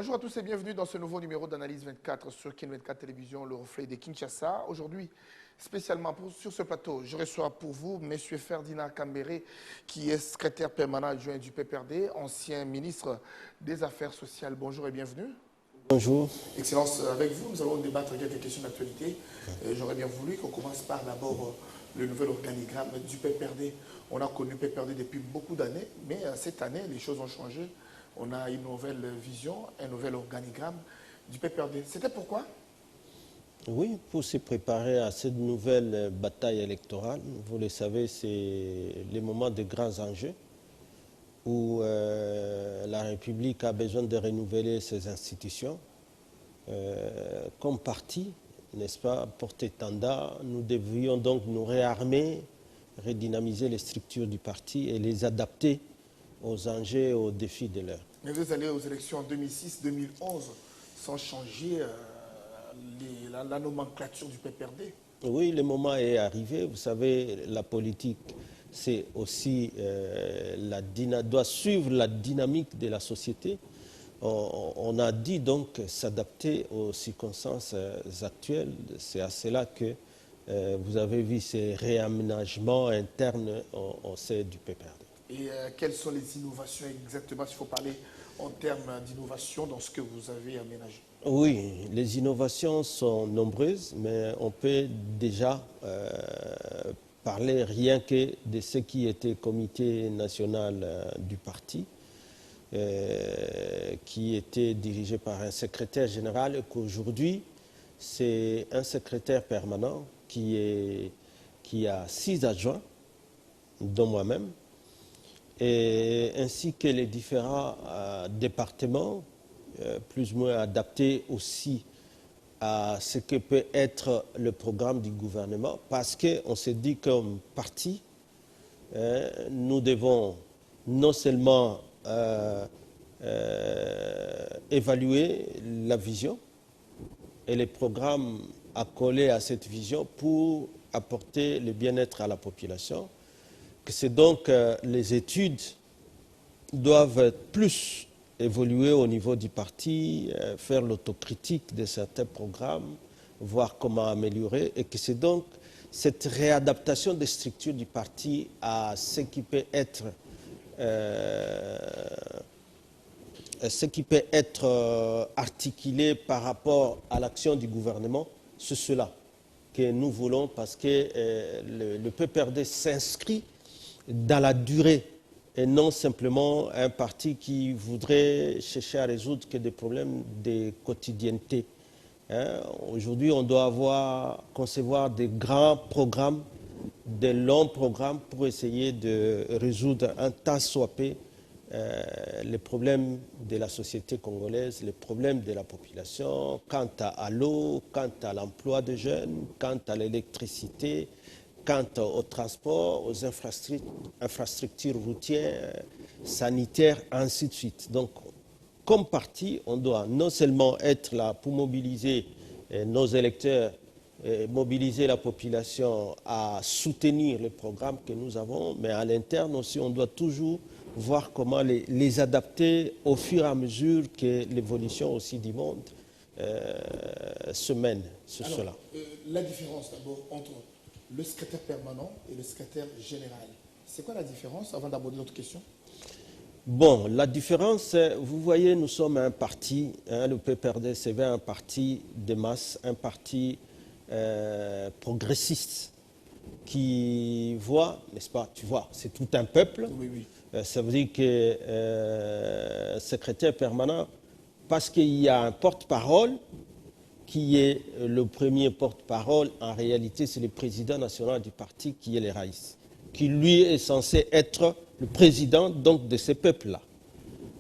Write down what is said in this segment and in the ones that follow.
Bonjour à tous et bienvenue dans ce nouveau numéro d'Analyse 24 sur Kin 24 Télévision, le reflet de Kinshasa. Aujourd'hui, spécialement sur ce plateau, je reçois pour vous M. Ferdinand Kambéré, qui est secrétaire permanent adjoint du PPRD, ancien ministre des Affaires sociales. Bonjour et bienvenue. Bonjour. Excellence, avec vous, nous allons débattre quelques questions d'actualité. J'aurais bien voulu qu'on commence par d'abord le nouvel organigramme du PPRD. On a connu PPRD depuis beaucoup d'années, mais cette année, les choses ont changé. On a une nouvelle vision, un nouvel organigramme du PPRD. C'était pourquoi? Oui, pour se préparer à cette nouvelle bataille électorale. Vous le savez, c'est les moments de grands enjeux où la République a besoin de renouveler ses institutions. Comme parti, n'est-ce pas, porte-étendard, nous devrions donc nous réarmer, redynamiser les structures du parti et les adapter aux enjeux et aux défis de l'heure. Mais vous allez aux élections en 2006-2011 sans changer la nomenclature du PPRD. Oui, le moment est arrivé. Vous savez, la politique, c'est aussi doit suivre la dynamique de la société. On a dit donc s'adapter aux circonstances actuelles. C'est à cela que vous avez vu ces réaménagements internes au sein du PPRD. Et quelles sont les innovations exactement, s'il faut parler en termes d'innovation dans ce que vous avez aménagé? Oui, les innovations sont nombreuses, mais on peut déjà parler rien que de ce qui était comité national du parti, qui était dirigé par un secrétaire général, et qu'aujourd'hui, c'est un secrétaire permanent qui a 6 adjoints, dont moi-même, et ainsi que les différents départements, plus ou moins adaptés aussi à ce que peut être le programme du gouvernement, parce qu'on s'est dit comme parti, nous devons non seulement évaluer la vision et les programmes accolés à cette vision pour apporter le bien-être à la population, que c'est donc les études doivent plus évoluer au niveau du parti, faire l'autocritique de certains programmes, voir comment améliorer, et que c'est donc cette réadaptation des structures du parti à ce qui peut être articulé par rapport à l'action du gouvernement, c'est cela que nous voulons, parce que le PPRD s'inscrit dans la durée et non simplement un parti qui voudrait chercher à résoudre que des problèmes de quotidienneté. Aujourd'hui, on doit concevoir des grands programmes, des longs programmes pour essayer de résoudre un tant soit peu les problèmes de la société congolaise, les problèmes de la population, quant à l'eau, quant à l'emploi des jeunes, quant à l'électricité, quant au transport, aux infrastructures routières, sanitaires, ainsi de suite. Donc, comme parti, on doit non seulement être là pour mobiliser nos électeurs, mobiliser la population à soutenir les programmes que nous avons, mais à l'interne aussi, on doit toujours voir comment les adapter au fur et à mesure que l'évolution aussi du monde se mène sur cela. La différence d'abord entre le secrétaire permanent et le secrétaire général, c'est quoi la différence avant d'aborder notre question? Bon, la différence, vous voyez, nous sommes un parti, le PPRD, c'est un parti de masse, un parti progressiste qui voit, n'est-ce pas, tu vois, c'est tout un peuple. Oui, oui. Ça veut dire que secrétaire permanent, parce qu'il y a un porte-parole qui est le premier porte-parole, en réalité, c'est le président national du parti qui est le Raïs, qui lui est censé être le président donc de ces peuples-là.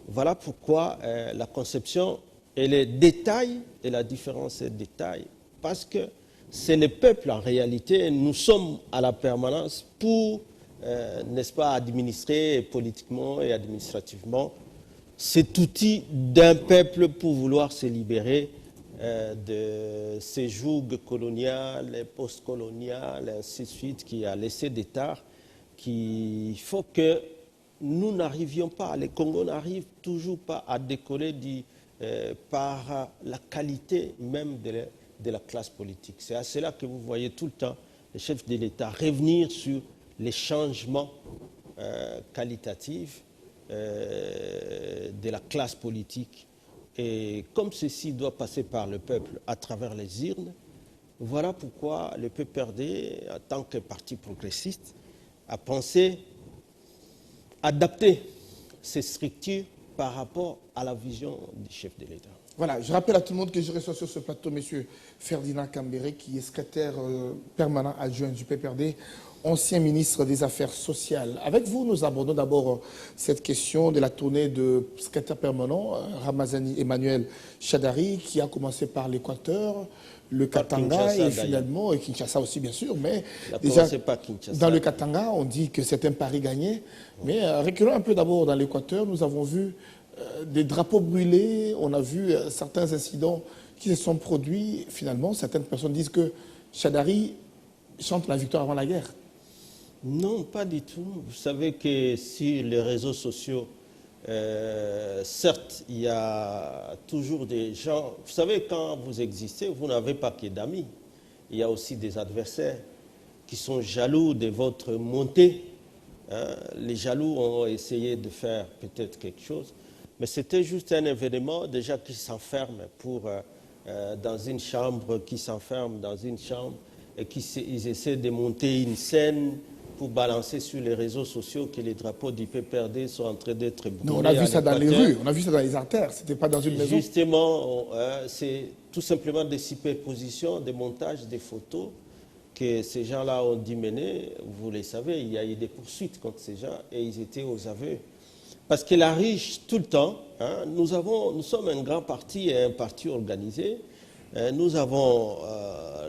Voilà pourquoi la conception et les détails, et la différence est détail, parce que c'est le peuple en réalité, nous sommes à la permanence pour, n'est-ce pas, administrer politiquement et administrativement cet outil d'un peuple pour vouloir se libérer de ces jougs coloniales, post-coloniales, ainsi de suite, qui a laissé des tares, qu'il faut que nous n'arrivions pas, les Congos n'arrivent toujours pas à décoller par la qualité même de la classe politique. C'est à cela que vous voyez tout le temps les chefs de l'État revenir sur les changements qualitatifs de la classe politique. Et comme ceci doit passer par le peuple à travers les urnes, voilà pourquoi le PPRD, en tant que parti progressiste, a pensé adapter ses structures par rapport à la vision du chef de l'État. Voilà, je rappelle à tout le monde que je reçois sur ce plateau M. Ferdinand Cambéré, qui est secrétaire permanent adjoint du PPRD, ancien ministre des Affaires sociales. Avec vous, nous abordons d'abord cette question de la tournée de secrétaire permanent, Ramazani Emmanuel Shadari, qui a commencé par l'Équateur, le Katanga et finalement, et Kinshasa aussi bien sûr, mais déjà dans le Katanga, on dit que c'est un pari gagné. Mais reculons un peu d'abord dans l'Équateur, nous avons vu des drapeaux brûlés, on a vu certains incidents qui se sont produits. Finalement, certaines personnes disent que Shadari chante la victoire avant la guerre. Non, pas du tout. Vous savez que sur les réseaux sociaux, certes, il y a toujours des gens... Vous savez, quand vous existez, vous n'avez pas que d'amis. Il y a aussi des adversaires qui sont jaloux de votre montée. Hein. Les jaloux ont essayé de faire peut-être quelque chose. Mais c'était juste un événement déjà qui s'enferme dans une chambre, et ils essaient de monter une scène pour balancer sur les réseaux sociaux que les drapeaux du PPRD sont en train d'être brûlés. Non, on a vu ça dans les rues, on a vu ça dans les artères, c'était pas dans une maison. Justement, c'est tout simplement des superpositions, des montages, des photos que ces gens-là ont dû mener. Vous le savez, il y a eu des poursuites contre ces gens et ils étaient aux aveux. Parce que la riche, tout le temps, hein, nous sommes un grand parti et un parti organisé. Nous avons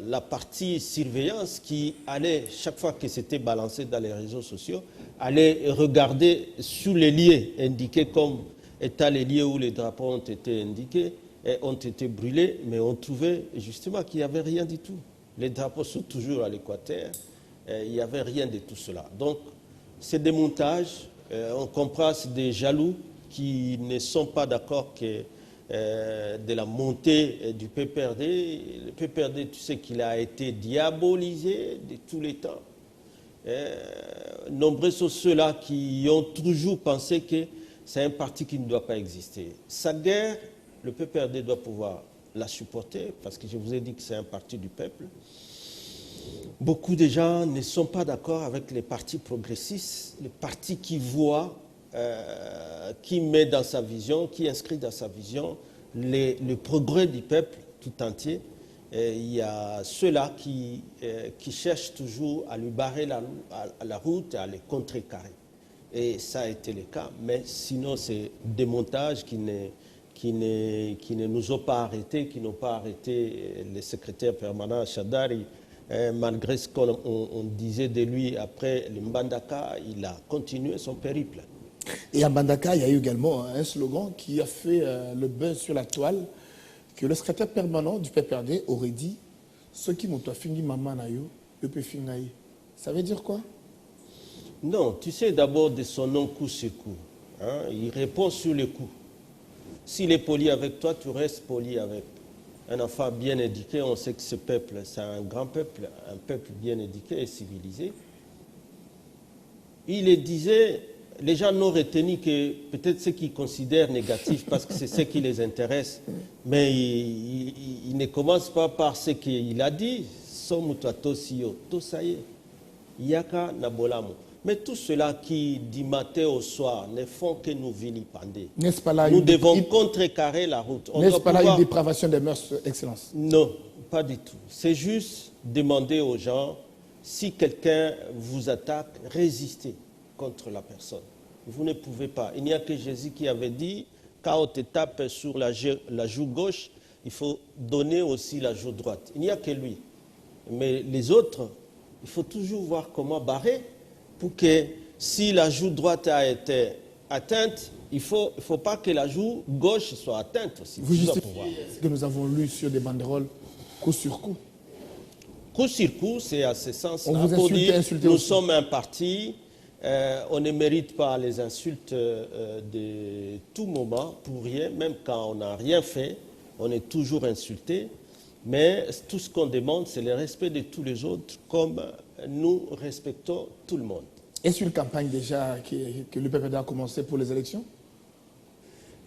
la partie surveillance qui allait, chaque fois que c'était balancé dans les réseaux sociaux, allait regarder sous les lieux indiqués comme étant les lieux où les drapeaux ont été indiqués et ont été brûlés, mais on trouvait justement qu'il n'y avait rien du tout. Les drapeaux sont toujours à l'Équateur, il n'y avait rien de tout cela. Donc, c'est des montages, on comprend, c'est des jaloux qui ne sont pas d'accord que de la montée du PPRD. Le PPRD, tu sais qu'il a été diabolisé de tous les temps. Nombreux sont ceux-là qui ont toujours pensé que c'est un parti qui ne doit pas exister. Sa guerre, le PPRD doit pouvoir la supporter, parce que je vous ai dit que c'est un parti du peuple. Beaucoup de gens ne sont pas d'accord avec les partis progressistes, les partis qui voient, qui met dans sa vision, qui inscrit dans sa vision le progrès du peuple tout entier. Et il y a ceux-là qui cherchent toujours à lui barrer la route et à les contrecarrer. Et ça a été le cas, mais sinon c'est des montages qui ne nous ont pas arrêtés, qui n'ont pas arrêté le secrétaire permanent Shadari. Malgré ce qu'on disait de lui après le Mbandaka, il a continué son périple. Et à Mbandaka, il y a eu également un slogan qui a fait le buzz sur la toile, que le secrétaire permanent du PPRD aurait dit « Ce qui m'ont fingi maman na yo, yo pe fingaï ». Ça veut dire quoi? Non, tu sais d'abord de son nom coup sur coup. Hein, il répond sur le coup. S'il est poli avec toi, tu restes poli avec. Un enfant bien éduqué, on sait que ce peuple, c'est un grand peuple, un peuple bien éduqué et civilisé. Il disait, les gens n'ont retenu que peut-être ce qu'ils considèrent négatif parce que c'est ce qui les intéresse, mais il ne commence pas par ce qu'il a dit, Somutatossio, Tosaye, Yaka Nabolamo. Mais tout cela qui, du matin au soir, ne font que nous vilipender. N'est-ce pas là nous devons contrecarrer la route. N'est-ce pas là une dépravation des mœurs, Excellence? Non, pas du tout. C'est juste demander aux gens, si quelqu'un vous attaque, résistez contre la personne. Vous ne pouvez pas. Il n'y a que Jésus qui avait dit, quand on te tape sur la joue gauche, il faut donner aussi la joue droite. Il n'y a que lui. Mais les autres, il faut toujours voir comment barrer, pour que si la joue droite a été atteinte, il ne faut pas que la joue gauche soit atteinte aussi. Vous justifiez ce que nous avons lu sur des banderoles coup sur coup. Coup sur coup, c'est à ce sens-là. On vous insulte, nous sommes un parti On ne mérite pas les insultes de tout moment, pour rien, même quand on n'a rien fait, on est toujours insulté. Mais tout ce qu'on demande, c'est le respect de tous les autres, comme nous respectons tout le monde. Est-ce une campagne déjà que le PPRD a commencé pour les élections?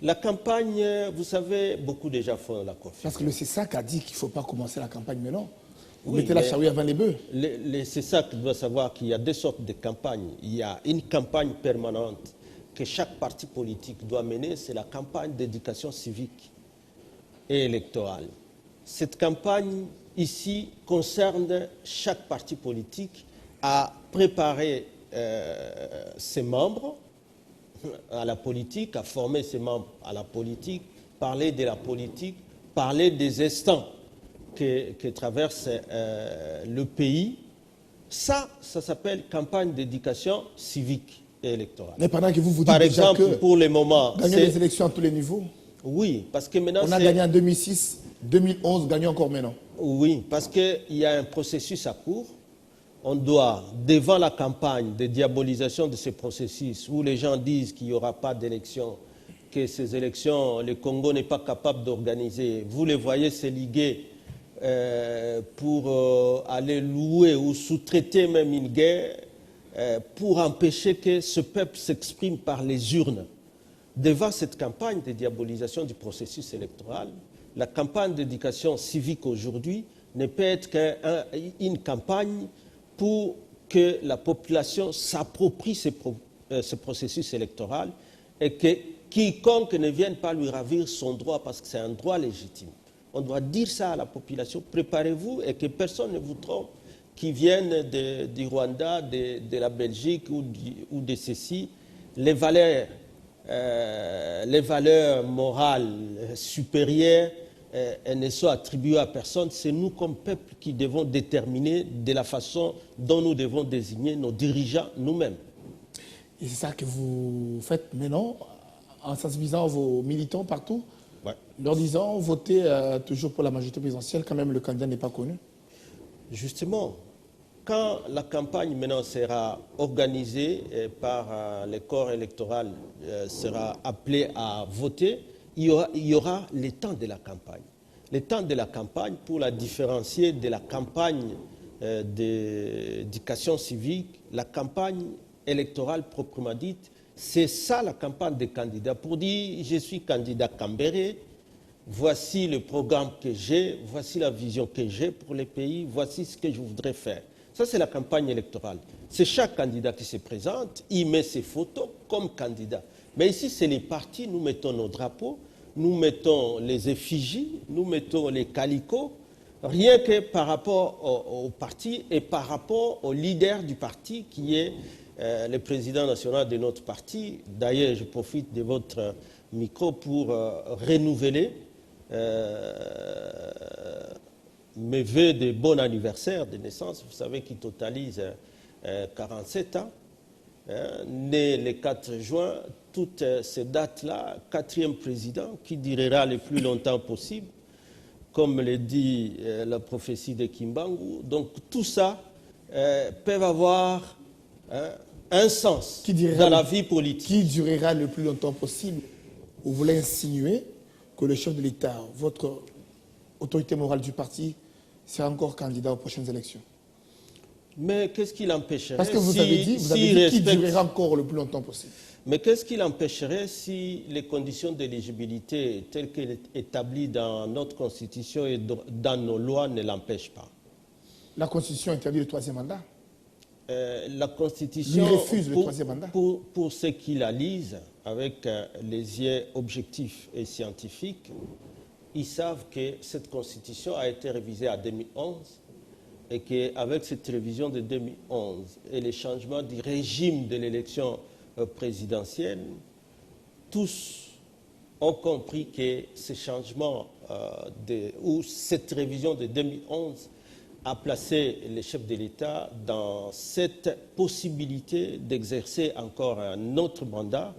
La campagne, vous savez, beaucoup déjà font la confiance. Parce que le CESAC a dit qu'il ne faut pas commencer la campagne maintenant. Vous Oui, mettez la charrue avant les bœufs. Le CESAC doit savoir qu'il y a deux sortes de campagnes. Il y a une campagne permanente que chaque parti politique doit mener, c'est la campagne d'éducation civique et électorale. Cette campagne, ici, concerne chaque parti politique à préparer ses membres à la politique, à former ses membres à la politique, parler de la politique, parler des instants que traverse le pays. Ça s'appelle campagne d'éducation civique et électorale. Mais pendant que vous dites par déjà exemple, que pour le moment, gagner les élections à tous les niveaux. Oui, parce que maintenant on a gagné en 2006, 2011, gagnons encore maintenant. Oui, parce qu'il y a un processus à court. On doit, devant la campagne de diabolisation de ce processus, où les gens disent qu'il n'y aura pas d'élections, que ces élections, le Congo n'est pas capable d'organiser. Vous les voyez se liguer pour aller louer ou sous-traiter même une guerre pour empêcher que ce peuple s'exprime par les urnes. Devant cette campagne de diabolisation du processus électoral, la campagne d'éducation civique aujourd'hui ne peut être qu'une campagne pour que la population s'approprie ce processus électoral et que quiconque ne vienne pas lui ravir son droit, parce que c'est un droit légitime. On doit dire ça à la population, préparez-vous et que personne ne vous trompe, qui viennent du Rwanda, de la Belgique ou de ceci. Les valeurs morales supérieures, elles ne sont attribuées à personne. C'est nous, comme peuple, qui devons déterminer de la façon dont nous devons désigner nos dirigeants nous-mêmes. Et c'est ça que vous faites maintenant, en sensibilisant vos militants partout, ouais. Leur disant votez toujours pour la majorité présidentielle, quand même le candidat n'est pas connu. Justement, quand la campagne maintenant sera organisée par les corps électoraux, sera appelé à voter, il y aura le temps de la campagne. Le temps de la campagne, pour la différencier de la campagne d'éducation civique, la campagne électorale proprement dite, c'est ça la campagne des candidats. Pour dire, je suis candidat Cambéré, voici le programme que j'ai, voici la vision que j'ai pour les pays, voici ce que je voudrais faire. Ça, c'est la campagne électorale. C'est chaque candidat qui se présente, il met ses photos comme candidat. Mais ici, c'est les partis, nous mettons nos drapeaux, nous mettons les effigies, nous mettons les calicots, rien que par rapport au parti et par rapport au leader du parti qui est le président national de notre parti. D'ailleurs, je profite de votre micro pour renouveler mes vœux de bon anniversaire de naissance. Vous savez qu'il totalise 47 ans. Né le 4 juin, toutes ces dates-là, 4e président qui durera le plus longtemps possible, comme le dit la prophétie de Kimbangu. Donc tout ça peut avoir un sens dans la vie politique. Qui durera le plus longtemps possible? Vous voulez insinuer que le chef de l'État, votre autorité morale du parti, sera encore candidat aux prochaines élections? Mais qu'est-ce qui l'empêcherait? Parce que vous avez dit qui durera encore le plus longtemps possible. Mais qu'est-ce qui l'empêcherait si les conditions d'éligibilité telles qu'elles sont établies dans notre Constitution et dans nos lois ne l'empêchent pas? La Constitution interdit le 3e mandat. La Constitution, il refuse le 3e mandat. Pour ceux qui la lisent avec les yeux objectifs et scientifiques, ils savent que cette Constitution a été révisée en 2011 et qu'avec cette révision de 2011 et les changements du régime de l'élection présidentielle, tous ont compris que ces changements ou cette révision de 2011 a placé le chef de l'État dans cette possibilité d'exercer encore un autre mandat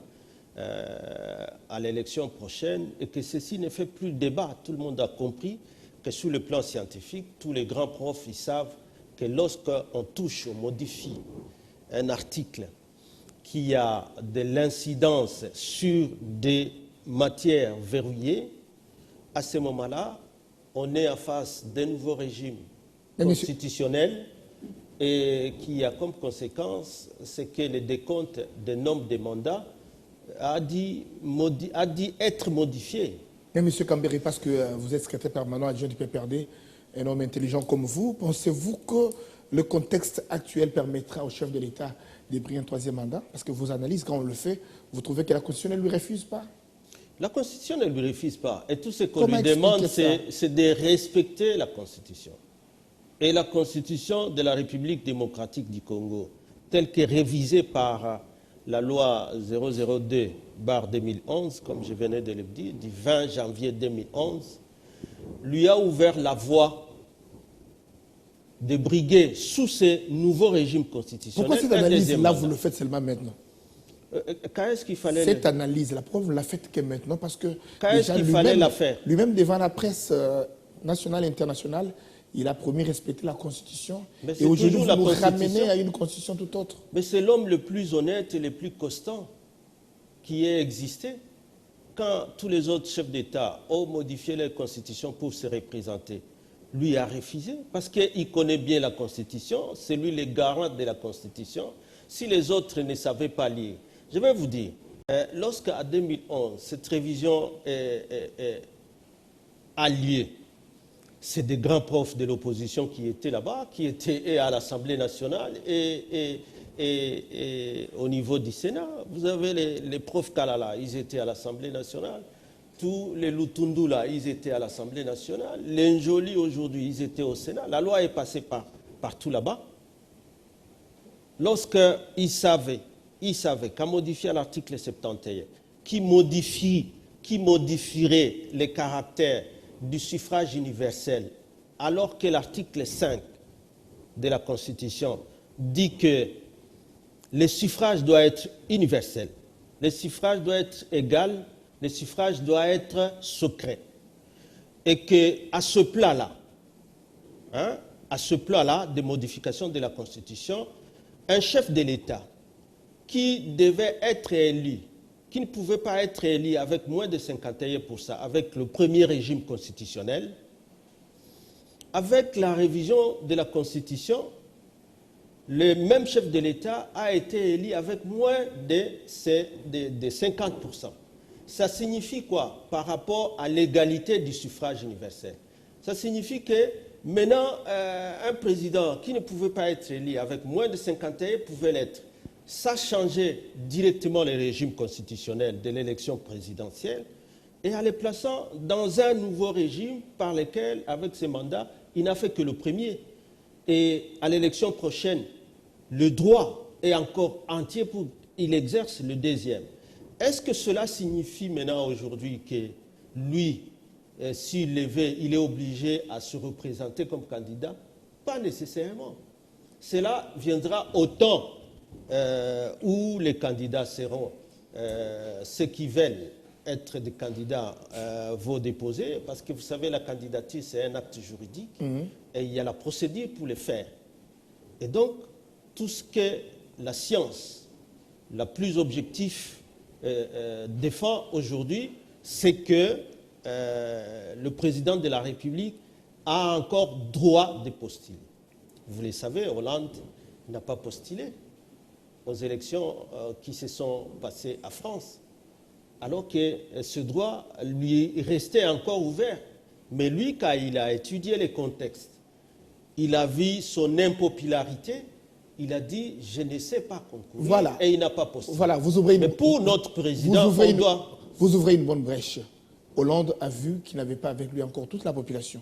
à l'élection prochaine et que ceci ne fait plus débat. Tout le monde a compris que sur le plan scientifique, tous les grands profs ils savent que lorsqu'on touche, on modifie un article qu'il y a de l'incidence sur des matières verrouillées, à ce moment-là, on est en face d'un nouveau régime constitutionnel et qui a comme conséquence ce que le décompte des nombres de mandats a dit être modifié. Mais M. Kambere, parce que vous êtes secrétaire permanent adjoint du PPRD, un homme intelligent comme vous, pensez-vous que le contexte actuel permettra au chef de l'État de briller un troisième mandat? Parce que vos analyses, quand on le fait, vous trouvez que la Constitution ne lui refuse pas? La Constitution ne lui refuse pas. Et tout ce qu'on lui demande, c'est de respecter la Constitution. Et la Constitution de la République démocratique du Congo, telle que révisée par la loi 002/2011, comme je venais de le dire, du 20 janvier 2011, lui a ouvert la voie de briguer sous ce nouveau régime constitutionnel. Pourquoi cette analyse-là, vous le faites seulement maintenant? Quand est-ce qu'il fallait... Cette analyse, la preuve, vous la faites que maintenant, parce que... Quand est-ce qu'il fallait la faire? Lui-même, devant la presse nationale et internationale, il a promis respecter la Constitution. Et aujourd'hui, vous nous ramenez à une Constitution tout autre. Mais c'est l'homme le plus honnête et le plus constant qui ait existé. Quand tous les autres chefs d'État ont modifié leur Constitution pour se représenter, lui a refusé parce qu'il connaît bien la Constitution, c'est lui le garant de la Constitution. Si les autres ne savaient pas lire, je vais vous dire, lorsqu'en 2011, cette révision a lieu, c'est des grands profs de l'opposition qui étaient là-bas, qui étaient à l'Assemblée nationale et au niveau du Sénat. Vous avez les profs Kalala, ils étaient à l'Assemblée nationale. Tous les Lutundu, là, ils étaient à l'Assemblée nationale. Les Njoli, aujourd'hui, ils étaient au Sénat. La loi est passée partout là-bas. Lorsqu'ils savaient qu'en modifiant l'article 71, qui modifierait les caractères du suffrage universel, alors que l'article 5 de la Constitution dit que le suffrage doit être universel, le suffrage doit être égal, le suffrage doit être secret. Et qu'à ce plat-là, de modification de la Constitution, un chef de l'État qui devait être élu, qui ne pouvait pas être élu avec moins de 51%, avec le premier régime constitutionnel, avec la révision de la Constitution, le même chef de l'État a été élu avec moins de 50%. Ça signifie quoi par rapport à l'égalité du suffrage universel? Ça signifie que maintenant, un président qui ne pouvait pas être élu avec moins de 51 pouvait l'être. Ça changeait directement le régime constitutionnel de l'élection présidentielle et en les plaçant dans un nouveau régime par lequel, avec ses mandats, il n'a fait que le premier. Et à l'élection prochaine, le droit est encore entier pour qu'il exerce le deuxième. Est-ce que cela signifie maintenant aujourd'hui que lui, s'il est veut, il est obligé à se représenter comme candidat? Pas nécessairement. Cela viendra au temps où les candidats seront, ceux qui veulent être des candidats vont déposer, parce que vous savez, la candidature, c'est un acte juridique, et il y a la procédure pour le faire. Et donc, tout ce que la science la plus objective défend aujourd'hui, c'est que le président de la République a encore droit de postuler. Vous le savez, Hollande n'a pas postulé aux élections qui se sont passées à France, alors que ce droit lui restait encore ouvert. Mais lui, quand il a étudié les contextes, il a vu son impopularité, il a dit « je ne sais pas concourir » voilà. Et il n'a pas postulé. Voilà, vous ouvrez Mais pour notre président, vous ouvrez une bonne brèche. Hollande a vu qu'il n'avait pas avec lui encore toute la population.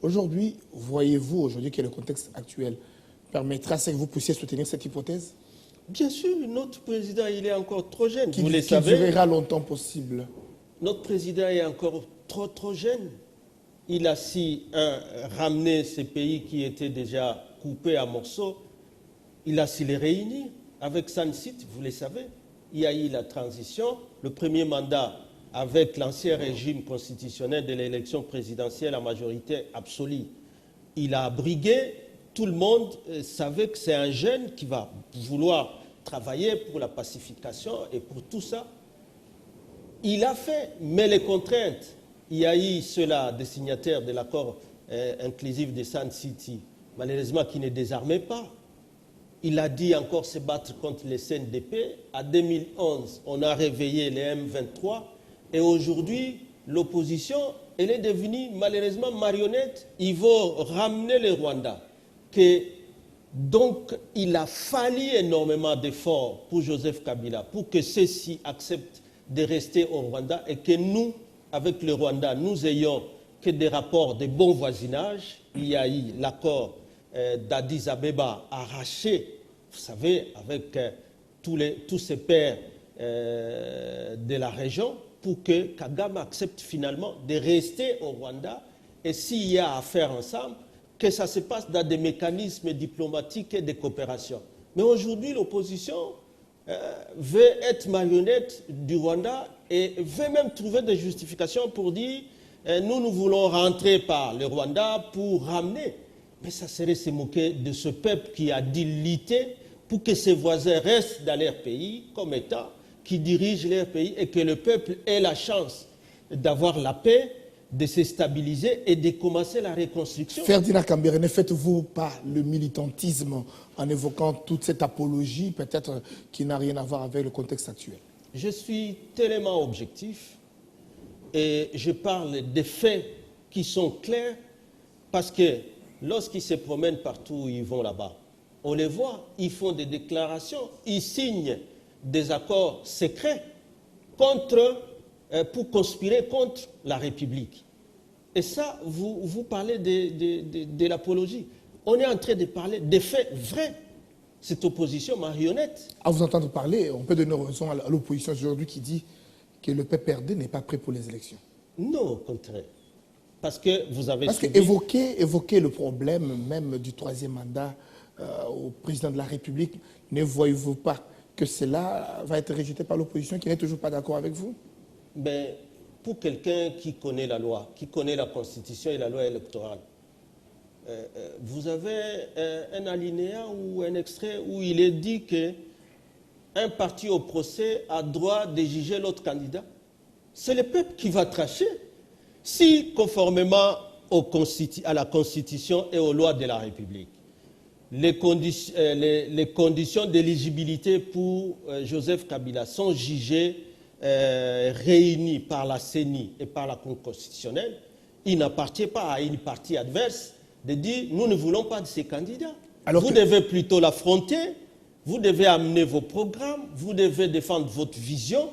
Aujourd'hui, voyez-vous aujourd'hui que le contexte actuel permettra à ce que vous puissiez soutenir cette hypothèse? Bien sûr, notre président, il est encore trop jeune, vous le savez. Qui durera longtemps possible. Notre président est encore trop jeune. Il a su ramener ces pays qui étaient déjà coupés à morceaux. Il a su les réunir avec Sansit, vous le savez. Il y a eu la transition, le premier mandat avec l'ancien régime constitutionnel de l'élection présidentielle à majorité absolue. Il a brigué, tout le monde savait que c'est un jeune qui va vouloir travaillé pour la pacification et pour tout ça. Il a fait, mais les contraintes, il y a eu ceux-là, des signataires de l'accord inclusif de Sun City, malheureusement qui ne désarmaient pas. Il a dit encore se battre contre les CNDP. En 2011, on a réveillé les M23 et aujourd'hui, l'opposition, elle est devenue malheureusement marionnette. Ils vont ramener le Rwanda. Donc, il a fallu énormément d'efforts pour Joseph Kabila pour que ceux-ci acceptent de rester au Rwanda et que nous, avec le Rwanda, nous ayons que des rapports de bon voisinage. Il y a eu l'accord d'Addis Abeba arraché, vous savez, avec tous ces pairs de la région, pour que Kagame accepte finalement de rester au Rwanda. Et s'il y a à faire ensemble, que ça se passe dans des mécanismes diplomatiques et de coopération. Mais aujourd'hui, l'opposition veut être marionnette du Rwanda et veut même trouver des justifications pour dire nous voulons rentrer par le Rwanda pour ramener. Mais ça serait se moquer de ce peuple qui a dû lutter pour que ses voisins restent dans leur pays comme État, qui dirigent leur pays et que le peuple ait la chance d'avoir la paix, de se stabiliser et de commencer la reconstruction. Ferdinand Kambere, ne faites-vous pas le militantisme en évoquant toute cette apologie, peut-être qui n'a rien à voir avec le contexte actuel? Je suis tellement objectif et je parle des faits qui sont clairs parce que lorsqu'ils se promènent partout où ils vont là-bas, on les voit, ils font des déclarations, ils signent des accords secrets pour conspirer contre la République. Et ça, vous parlez de l'apologie. On est en train de parler des faits vrais. Cette opposition marionnette. À vous entendre parler, on peut donner raison à l'opposition aujourd'hui qui dit que le PPRD n'est pas prêt pour les élections. Non, au contraire. Parce que vous avez Parce qu'évoquer le problème même du troisième mandat au président de la République, ne voyez-vous pas que cela va être rejeté par l'opposition qui n'est toujours pas d'accord avec vous? Mais pour quelqu'un qui connaît la loi, qui connaît la Constitution et la loi électorale, vous avez un alinéa ou un extrait où il est dit qu'un parti au procès a droit de juger l'autre candidat. C'est le peuple qui va trancher. Si, conformément à la Constitution et aux lois de la République, les conditions d'éligibilité pour Joseph Kabila sont jugées réunies par la CENI et par la Cour constitutionnelle, il n'appartient pas à une partie adverse de dire « nous ne voulons pas de ces candidats ». Vous devez plutôt l'affronter, vous devez amener vos programmes, vous devez défendre votre vision,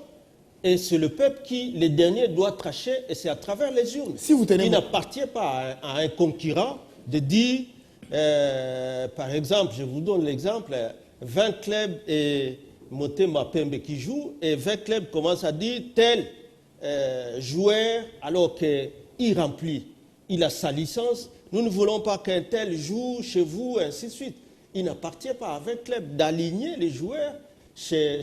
et c'est le peuple qui, les derniers, doit trancher, et c'est à travers les urnes. Si vous tenez il n'appartient pas à un concurrent de dire, par exemple, je vous donne l'exemple, 20 clubs et Motema Pembe qui jouent, et 20 clubs commencent à dire tel joueur, alors qu'il remplit, il a sa licence, nous ne voulons pas qu'un tel joue chez vous, ainsi de suite. Il n'appartient pas à 20 clubs d'aligner les joueurs chez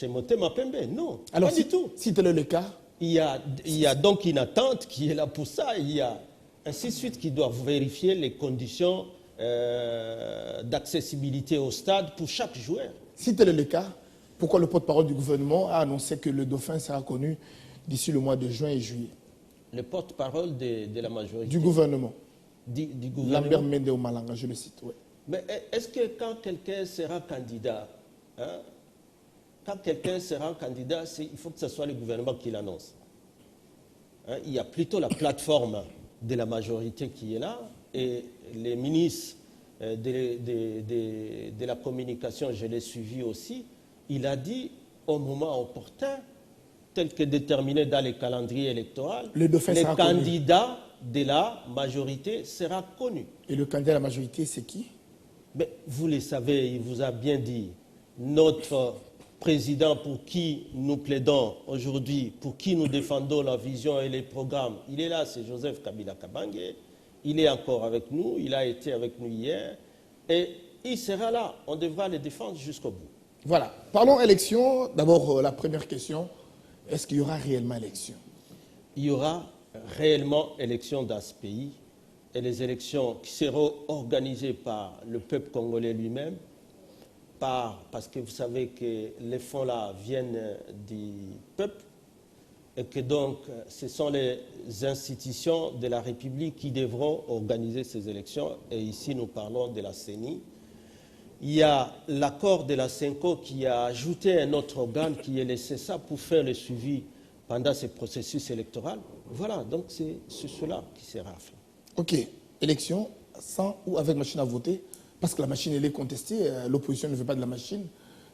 Motema Pembe. Non, alors, pas du tout. Si tel est le cas, il y a donc une attente qui est là pour ça. Il y a ainsi de suite qui doit vérifier les conditions d'accessibilité au stade pour chaque joueur. Si tel est le cas, pourquoi le porte-parole du gouvernement a annoncé que le dauphin sera connu d'ici le mois de juin et juillet? Le porte-parole de la majorité. Du gouvernement. Du gouvernement. Lambert Mende Omalanga, je le cite. Ouais. Mais est-ce que quand quelqu'un sera candidat, il faut que ce soit le gouvernement qui l'annonce. Il y a plutôt la plateforme de la majorité qui est là, et les ministres de la communication, je l'ai suivi aussi, il a dit au moment opportun, tel que déterminé dans le calendrier électoral, le candidat de la majorité sera connu. Et le candidat de la majorité, c'est qui? Mais vous le savez, il vous a bien dit, notre président pour qui nous plaidons aujourd'hui, pour qui nous défendons la vision et les programmes, il est là, c'est Joseph Kabila Kabange, il est encore avec nous, il a été avec nous hier, et il sera là, on devra le défendre jusqu'au bout. Voilà, parlons élection. D'abord, la première question, est-ce qu'il y aura réellement élection? Il y aura réellement élection dans ce pays, et les élections qui seront organisées par le peuple congolais lui-même, parce que vous savez que les fonds-là viennent du peuple et que donc ce sont les institutions de la République qui devront organiser ces élections. Et ici, nous parlons de la CENI. Il y a l'accord de la CENCO qui a ajouté un autre organe qui est le CESA pour faire le suivi pendant ce processus électoral. Voilà, donc c'est cela qui sera fait. Ok, élection sans ou avec machine à voter, parce que la machine elle est contestée, l'opposition ne veut pas de la machine.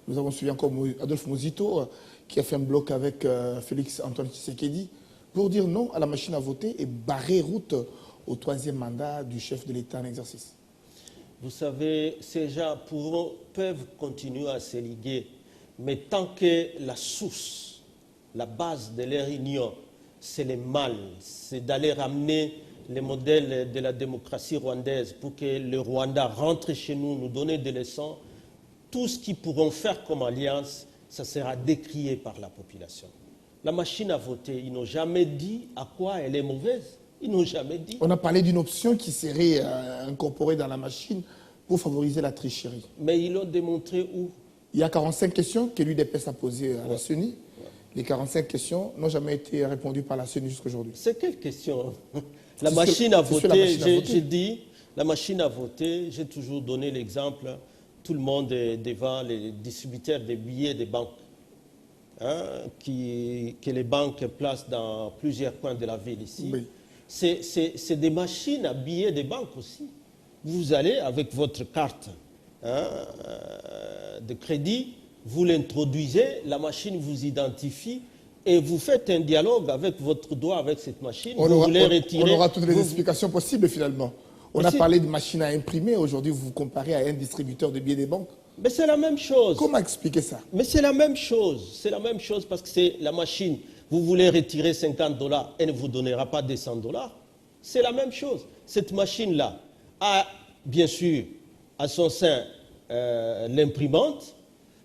Nous avons suivi encore Adolphe Mozito qui a fait un bloc avec Félix Antoine Tshisekedi pour dire non à la machine à voter et barrer route au 3e mandat du chef de l'État en exercice. Vous savez, ces gens peuvent continuer à se liguer, mais tant que la source, la base de leur union, c'est le mal, c'est d'aller ramener le modèle de la démocratie rwandaise pour que le Rwanda rentre chez nous, nous donner des leçons, tout ce qu'ils pourront faire comme alliance, ça sera décrié par la population. La machine à voter, ils n'ont jamais dit à quoi elle est mauvaise. Ils n'ont jamais dit. On a parlé d'une option qui serait incorporée dans la machine pour favoriser la tricherie. Mais ils l'ont démontré où? Il y a 45 questions que l'UDPS a posées à la CENI. Les 45 questions n'ont jamais été répondues par la CENI jusqu'à aujourd'hui. C'est quelle question? La machine à voter, j'ai dit, la machine à voter, j'ai toujours donné l'exemple, tout le monde est devant les distributeurs de billets des banques, hein, que les banques placent dans plusieurs coins de la ville ici. Oui. C'est des machines à billets des banques aussi. Vous allez avec votre carte de crédit, vous l'introduisez, la machine vous identifie et vous faites un dialogue avec votre doigt avec cette machine. On aura toutes les explications possibles finalement. On a parlé de machine à imprimer. Aujourd'hui, vous vous comparez à un distributeur de billets des banques. Mais c'est la même chose. Comment expliquer ça? Mais c'est la même chose. C'est la même chose parce que c'est la machine. Vous voulez retirer 50 $, elle ne vous donnera pas 200 $. C'est la même chose. Cette machine-là a, bien sûr, à son sein l'imprimante,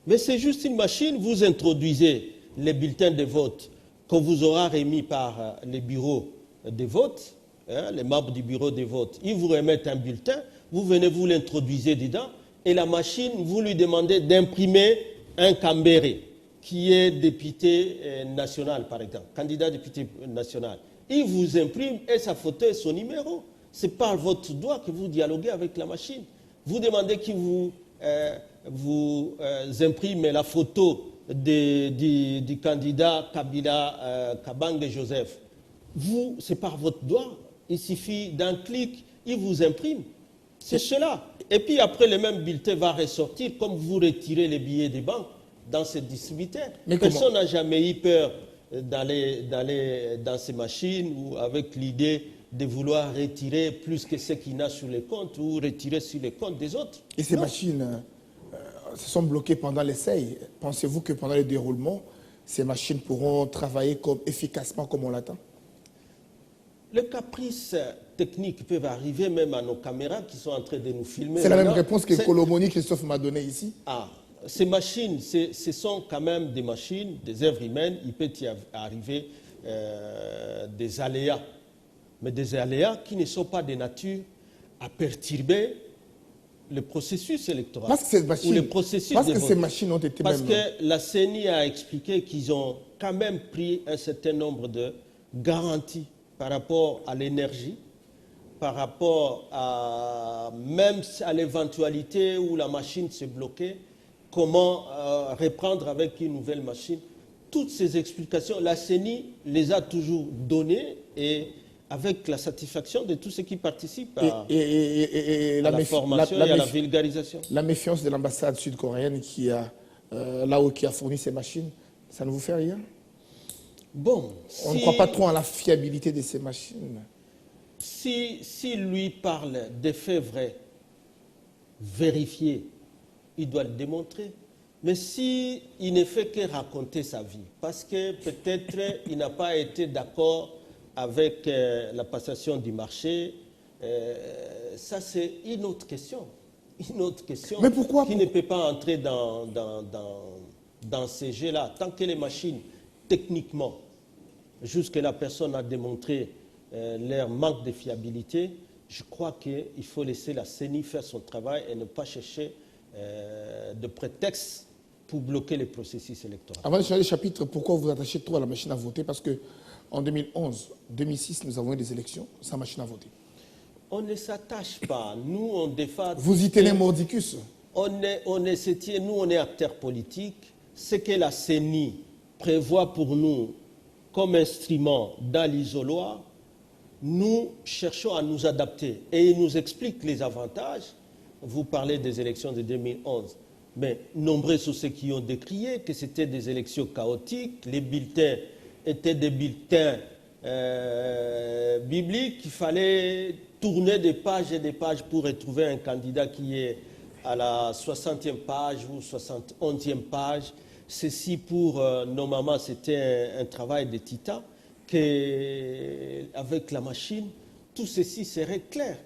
mais c'est juste une machine. Vous introduisez les bulletins de vote qu'on vous aura remis par les bureaux de vote, hein, les membres du bureau de vote. Ils vous remettent un bulletin, vous venez, vous l'introduisez dedans, et la machine, vous lui demandez d'imprimer un Cambéré, qui est député national, par exemple, candidat député national. Il vous imprime et sa photo et son numéro. C'est par votre doigt que vous dialoguez avec la machine. Vous demandez qu'il vous imprime la photo du candidat Kabila Kabange Joseph. Vous, c'est par votre doigt. Il suffit d'un clic, il vous imprime. C'est cela. Et puis après, le même bulletin va ressortir comme vous retirez les billets des banques dans ce distributeur. Personne n'a jamais eu peur d'aller dans ces machines ou avec l'idée de vouloir retirer plus que ce qu'il y a sur les comptes ou retirer sur les comptes des autres. Et ces machines se sont bloquées pendant l'essai. Pensez-vous que pendant le déroulement, ces machines pourront travailler efficacement comme on l'attend? Les caprices techniques peuvent arriver même à nos caméras qui sont en train de nous filmer. C'est la même réponse que Colomoni Christophe m'a donnée ici. Ah, ces machines, ce sont quand même des machines, des œuvres humaines. Il peut y arriver des aléas, mais des aléas qui ne sont pas de nature à perturber le processus électoral. Parce que ces machines, ou le processus ces machines ont été Parce que la CENI a expliqué qu'ils ont quand même pris un certain nombre de garanties par rapport à l'énergie, par rapport même à l'éventualité où la machine se bloquait, comment reprendre avec une nouvelle machine. Toutes ces explications, la CENI les a toujours données et avec la satisfaction de tous ceux qui participent à la formation et à la vulgarisation. La méfiance de l'ambassade sud-coréenne qui a fourni ces machines, ça ne vous fait rien? Bon, on ne croit pas trop en la fiabilité de ces machines. Si lui parle des faits vrais, vérifiés, il doit le démontrer. Mais s'il ne fait que raconter sa vie, parce que peut-être il n'a pas été d'accord avec la passation du marché, ça c'est une autre question. Une autre question. Mais pourquoi qui ne peut pas entrer dans ces jeux-là. Tant que les machines, techniquement, jusque la personne a démontré leur manque de fiabilité, je crois qu'il faut laisser la CENI faire son travail et ne pas chercher de prétexte pour bloquer les processus électoraux. Avant de changer de chapitre, pourquoi vous vous attachez trop à la machine à voter? Parce qu'en 2011, 2006, nous avons eu des élections sans machine à voter. On ne s'attache pas. Nous, on défend... Vous y tenez mordicus. On est acteurs politiques. Ce que la CENI prévoit pour nous comme instrument dans l'isoloir, nous cherchons à nous adapter. Et il nous explique les avantages. Vous parlez des élections de 2011. Mais nombreux sont ceux qui ont décrié que c'était des élections chaotiques. Les bulletins étaient des bulletins bibliques. Il fallait tourner des pages et des pages pour retrouver un candidat qui est à la 60e page ou 71e page. Ceci pour, normalement, c'était un travail de titan, qu'avec la machine, tout ceci serait clair.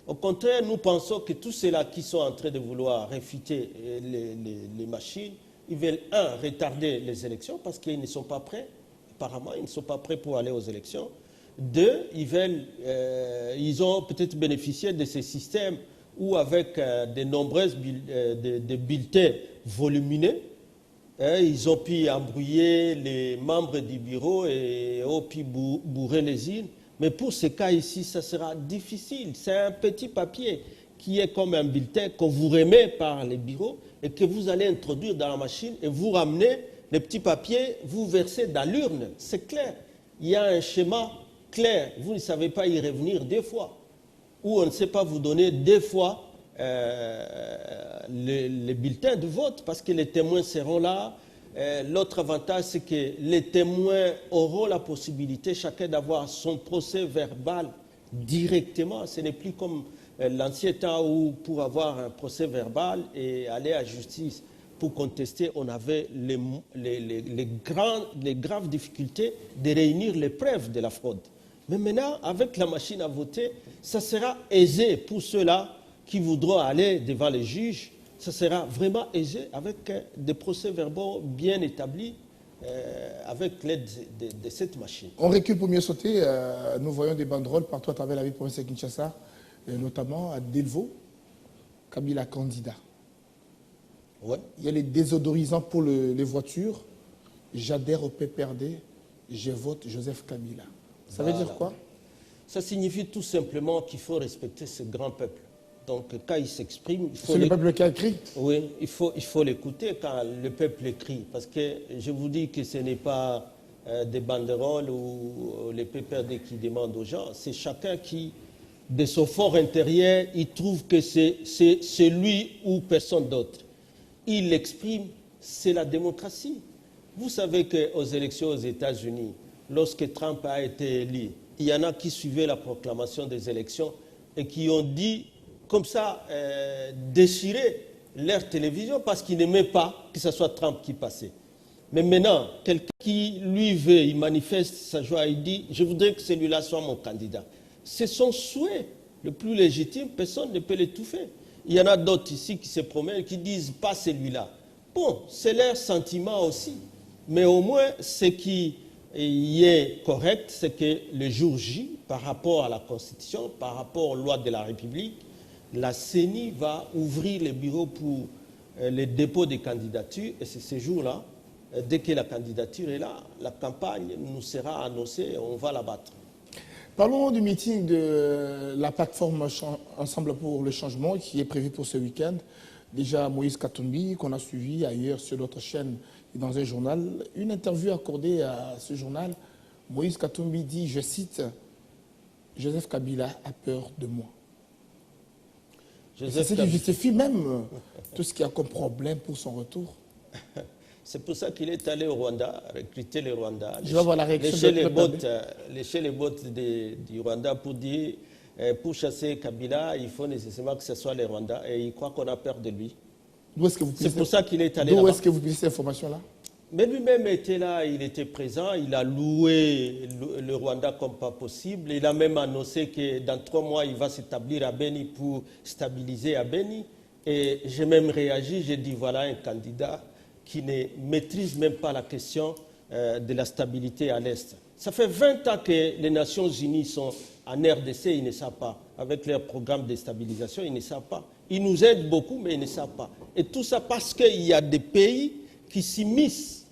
Au contraire, nous pensons que tous ceux-là qui sont en train de vouloir réfuter les machines, ils veulent, un, retarder les élections parce qu'ils ne sont pas prêts. Apparemment, ils ne sont pas prêts pour aller aux élections. Deux, ils ont peut-être bénéficié de ces systèmes où, avec de nombreuses des bulletins volumineux, ils ont pu embrouiller les membres du bureau et ont pu bourrer les îles. Mais pour ce cas ici, ça sera difficile. C'est un petit papier qui est comme un bulletin qu'on vous remet par les bureaux et que vous allez introduire dans la machine et vous ramenez les petits papiers, vous versez dans l'urne. C'est clair. Il y a un schéma clair. Vous ne savez pas y revenir deux fois. Ou on ne sait pas vous donner deux fois les bulletins de vote parce que les témoins seront là. L'autre avantage, c'est que les témoins auront la possibilité, chacun, d'avoir son procès verbal directement. Ce n'est plus comme l'ancien temps où, pour avoir un procès verbal et aller à la justice pour contester, on avait les graves difficultés de réunir les preuves de la fraude. Mais maintenant, avec la machine à voter, ça sera aisé pour ceux-là qui voudront aller devant les juges. Ça sera vraiment aisé avec des procès-verbaux bien établis avec l'aide de cette machine. On recule pour mieux sauter. Nous voyons des banderoles partout à travers la ville provinciale de Kinshasa, notamment à Delvaux, Kabila candidat. Ouais. Il y a les désodorisants pour les voitures. J'adhère au PPRD, je vote Joseph Kabila. Ça veut dire quoi? Ça signifie tout simplement qu'il faut respecter ce grand peuple. Donc, quand il s'exprime... C'est le peuple qui a écrit? Oui, il faut l'écouter quand le peuple écrit. Parce que je vous dis que ce n'est pas des banderoles ou les PPRD qui demandent aux gens. C'est chacun qui, de son fort intérieur, il trouve que c'est lui ou personne d'autre. Il l'exprime, c'est la démocratie. Vous savez qu'aux élections aux États-Unis, lorsque Trump a été élu, il y en a qui suivaient la proclamation des élections et qui ont dit... comme ça, déchirer leur télévision parce qu'ils n'aimaient pas que ce soit Trump qui passait. Mais maintenant, quelqu'un qui, lui, veut, il manifeste sa joie, il dit « je voudrais que celui-là soit mon candidat ». C'est son souhait le plus légitime, personne ne peut l'étouffer. Il y en a d'autres ici qui se promènent, qui disent « pas celui-là ». Bon, c'est leur sentiment aussi. Mais au moins, ce qui est correct, c'est que le jour J, par rapport à la Constitution, par rapport aux lois de la République, la CENI va ouvrir les bureaux pour les dépôts des candidatures et c'est ce jour-là, dès que la candidature est là, la campagne nous sera annoncée et on va la battre. Parlons du meeting de la plateforme Ensemble pour le changement qui est prévu pour ce week-end. Déjà Moïse Katumbi, qu'on a suivi ailleurs sur notre chaîne et dans un journal. Une interview accordée à ce journal, Moïse Katumbi dit, je cite, « Joseph Kabila a peur de moi ». C'est ce qui justifie même tout ce qu'il y a comme problème pour son retour. C'est pour ça qu'il est allé au Rwanda, recruter les Rwandais. Je vais voir la réaction lécher les bottes du Rwanda pour dire, pour chasser Kabila, il faut nécessairement que ce soit les Rwandais et il croit qu'on a peur de lui. C'est pour ça qu'il est allé là-bas. D'où est-ce que vous puissiez cette information-là? Mais lui-même était là, il était présent, il a loué le Rwanda comme pas possible. Il a même annoncé que dans 3 mois, il va s'établir à Beni pour stabiliser à Beni. Et j'ai même réagi, j'ai dit voilà un candidat qui ne maîtrise même pas la question de la stabilité à l'Est. Ça fait 20 ans que les Nations Unies sont en RDC, ils ne savent pas. Avec leur programme de stabilisation, ils ne savent pas. Ils nous aident beaucoup, mais ils ne savent pas. Et tout ça parce qu'il y a des pays qui s'immiscent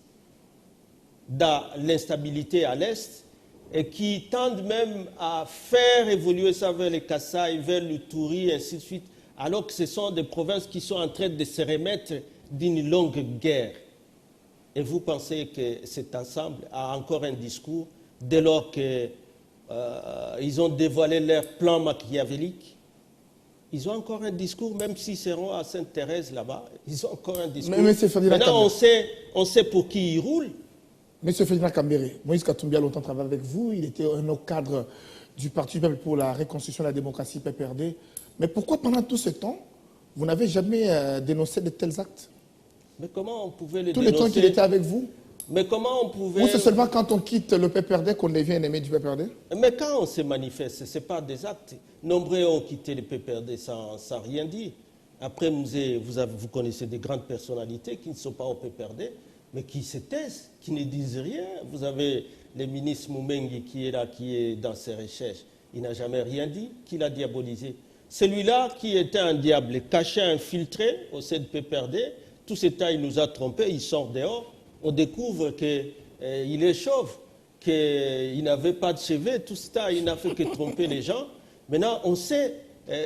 dans l'instabilité à l'Est et qui tendent même à faire évoluer ça vers les Kasaï, vers le Touri, et ainsi de suite, alors que ce sont des provinces qui sont en train de se remettre d'une longue guerre. Et vous pensez que cet ensemble a encore un discours dès lors qu'ils ont dévoilé leur plan machiavélique? Ils ont encore un discours, même s'ils seront à Sainte-Thérèse là-bas, ils ont encore un discours. Maintenant, on sait pour qui ils roulent. Monsieur Ferdinand Kambere, Moïse Katumbi a longtemps travaillé avec vous. Il était un autre cadre du Parti Peuple pour la reconstruction de la démocratie, PPRD. Mais pourquoi pendant tout ce temps, vous n'avez jamais dénoncé de tels actes? Mais comment on pouvait les tout dénoncer? le temps qu'il était avec vous? Mais comment on pouvait... Ou c'est seulement quand on quitte le PPRD qu'on devient ennemi du PPRD? Mais quand on se manifeste, ce n'est pas des actes. Nombreux ont quitté le PPRD sans rien dire. Après, vous connaissez des grandes personnalités qui ne sont pas au PPRD, mais qui se taisent, qui ne disent rien. Vous avez le ministre Moumengi qui est là, qui est dans ses recherches. Il n'a jamais rien dit, qui l'a diabolisé. Celui-là qui était un diable, caché, infiltré au sein de PPRD, tout ce temps il nous a trompés, il sort dehors. On découvre qu'il est chauve, qu'il n'avait pas de cheveux, tout ce temps il n'a fait que tromper les gens. Maintenant, on sait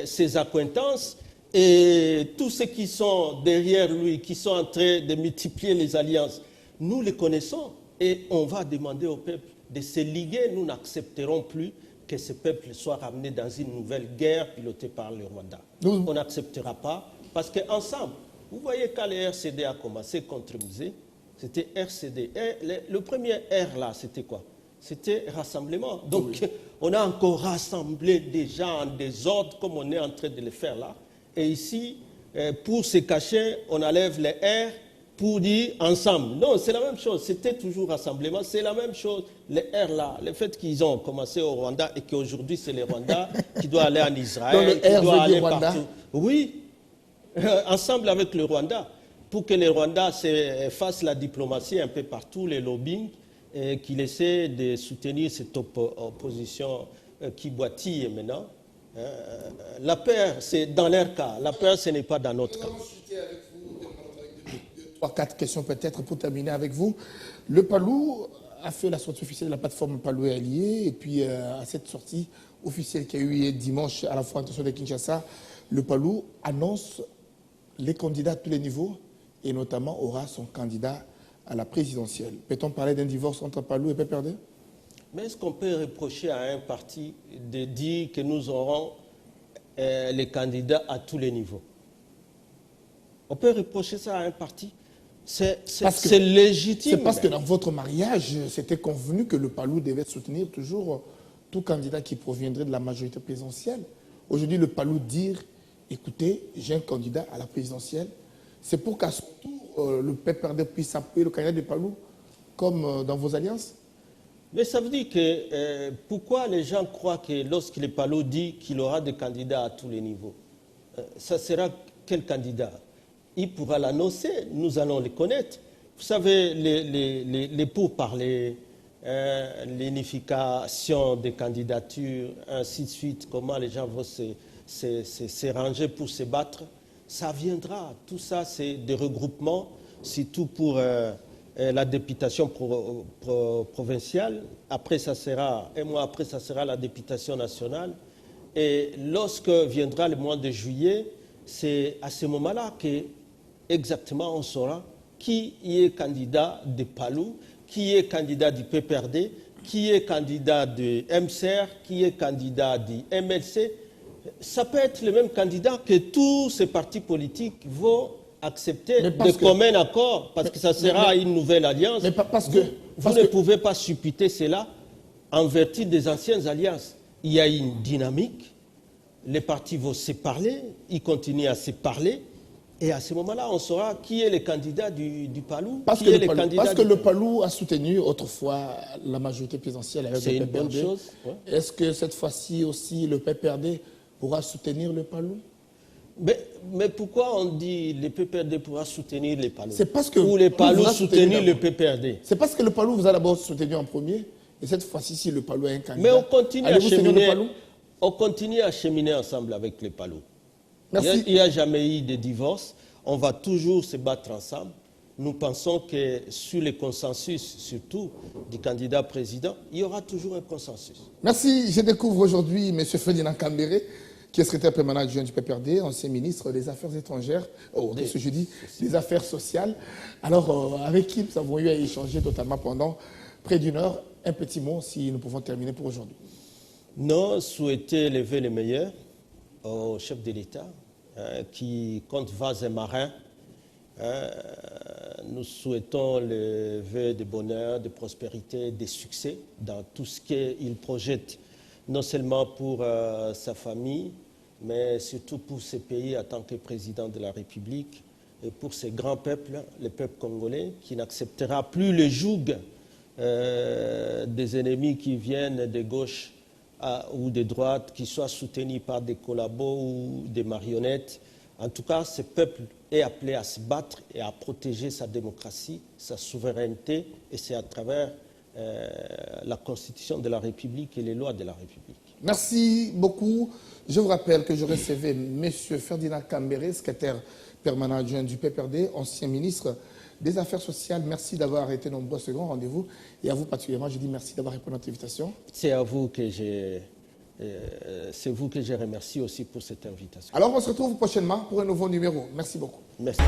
ses accointances et tous ceux qui sont derrière lui, qui sont en train de multiplier les alliances. Nous les connaissons et on va demander au peuple de se liguer. Nous n'accepterons plus que ce peuple soit ramené dans une nouvelle guerre pilotée par le Rwanda. On n'acceptera pas parce qu'ensemble, vous voyez quand le RCD a commencé contre Musée, c'était RCD. Le premier R là, c'était quoi? C'était rassemblement. Donc, on a encore rassemblé des gens en désordre comme on est en train de le faire là. Et ici, pour se cacher, on enlève les R pour dire ensemble. Non, c'est la même chose. C'était toujours rassemblement. C'est la même chose. Les R là, le fait qu'ils ont commencé au Rwanda et qu'aujourd'hui c'est le Rwanda qui doit aller en Israël, qui doit aller partout. Oui, ensemble avec le Rwanda, pour que le Rwanda fasse la diplomatie un peu partout, les lobbying, et qu'il essaie de soutenir cette opposition qui boitille maintenant. La peur, c'est dans leur cas. La peur, ce n'est pas dans notre cas. Trois, quatre questions peut-être pour terminer avec vous. Le Palou a fait la sortie officielle de la plateforme Palou et Alliés. Et puis, à cette sortie officielle qu'il y a eu hier dimanche à la Fondation de Kinshasa, le Palou annonce les candidats à tous les niveaux et notamment aura son candidat à la présidentielle. Peut-on parler d'un divorce entre Palou et PPRD? Mais est-ce qu'on peut reprocher à un parti de dire que nous aurons les candidats à tous les niveaux? On peut reprocher ça à un parti? C'est légitime. C'est parce que dans votre mariage, c'était convenu que le Palou devait soutenir toujours tout candidat qui proviendrait de la majorité présidentielle. Aujourd'hui, le Palou dire, écoutez, j'ai un candidat à la présidentielle, c'est pour qu'à son tour, le PPRD puisse appuyer le candidat de Palou, comme dans vos alliances? Mais ça veut dire que pourquoi les gens croient que lorsque le Palou dit qu'il aura des candidats à tous les niveaux, ça sera quel candidat? Il pourra l'annoncer, nous allons les connaître. Vous savez, les pourparlers, l'unification des candidatures, ainsi de suite, comment les gens vont se ranger pour se battre, ça viendra. Tout ça, c'est des regroupements, surtout pour la députation provinciale. Après, ça sera, un mois après, ça sera la députation nationale. Et lorsque viendra le mois de juillet, c'est à ce moment-là que exactement on saura qui est candidat de Palou, qui est candidat du PPRD, qui est candidat de MCR, qui est candidat du MLC. Ça peut être le même candidat que tous ces partis politiques vont accepter de commun accord, parce que ça sera une nouvelle alliance. Vous ne pouvez pas supputer cela en vertu des anciennes alliances. Il y a une dynamique, les partis vont se parler, ils continuent à se parler, et à ce moment-là, on saura qui est le candidat du Palou. Parce que le Palou a soutenu autrefois la majorité présidentielle avec le PPRD. C'est une bonne chose. Ouais. Est-ce que cette fois-ci aussi le PPRD pourra soutenir le Palou? Mais pourquoi on dit le PPRD pourra soutenir les Palou? C'est parce que ou les Palou soutenir le PPRD? C'est parce que le Palou vous a d'abord soutenu en premier, et cette fois-ci, si le Palou est un candidat, mais on continue à cheminer ensemble avec les Palou. Merci. Il n'y a jamais eu de divorce. On va toujours se battre ensemble. Nous pensons que sur le consensus, surtout du candidat président, il y aura toujours un consensus. Merci. Je découvre aujourd'hui M. Ferdinand Kambere, qui est secrétaire permanent adjoint du PPRD, ancien ministre des Affaires étrangères, ce jeudi, des Affaires sociales. Alors, avec qui nous avons eu à échanger totalement pendant près d'une heure. Un petit mot, si nous pouvons terminer pour aujourd'hui. Nous souhaitons lever le meilleur au chef de l'État, qui compte vases et marins. Nous souhaitons le vœu de bonheur, de prospérité, de succès dans tout ce qu'il projette, non seulement pour sa famille, mais surtout pour ce pays en tant que président de la République et pour ce grand peuple, le peuple congolais, qui n'acceptera plus le joug des ennemis qui viennent de gauche ou de droite, qui soient soutenus par des collabos ou des marionnettes. En tout cas, ce peuple est appelé à se battre et à protéger sa démocratie, sa souveraineté, et c'est à travers la Constitution de la République et les lois de la République. Merci beaucoup. Je vous rappelle que je recevais M. Ferdinand Kambere, secrétaire permanent adjoint du PPRD, ancien ministre des Affaires sociales. Merci d'avoir été nombreux à ce grand rendez-vous. Et à vous particulièrement, je dis merci d'avoir répondu à notre invitation. C'est vous que je remercie aussi pour cette invitation. Alors, on se retrouve prochainement pour un nouveau numéro. Merci beaucoup. Merci.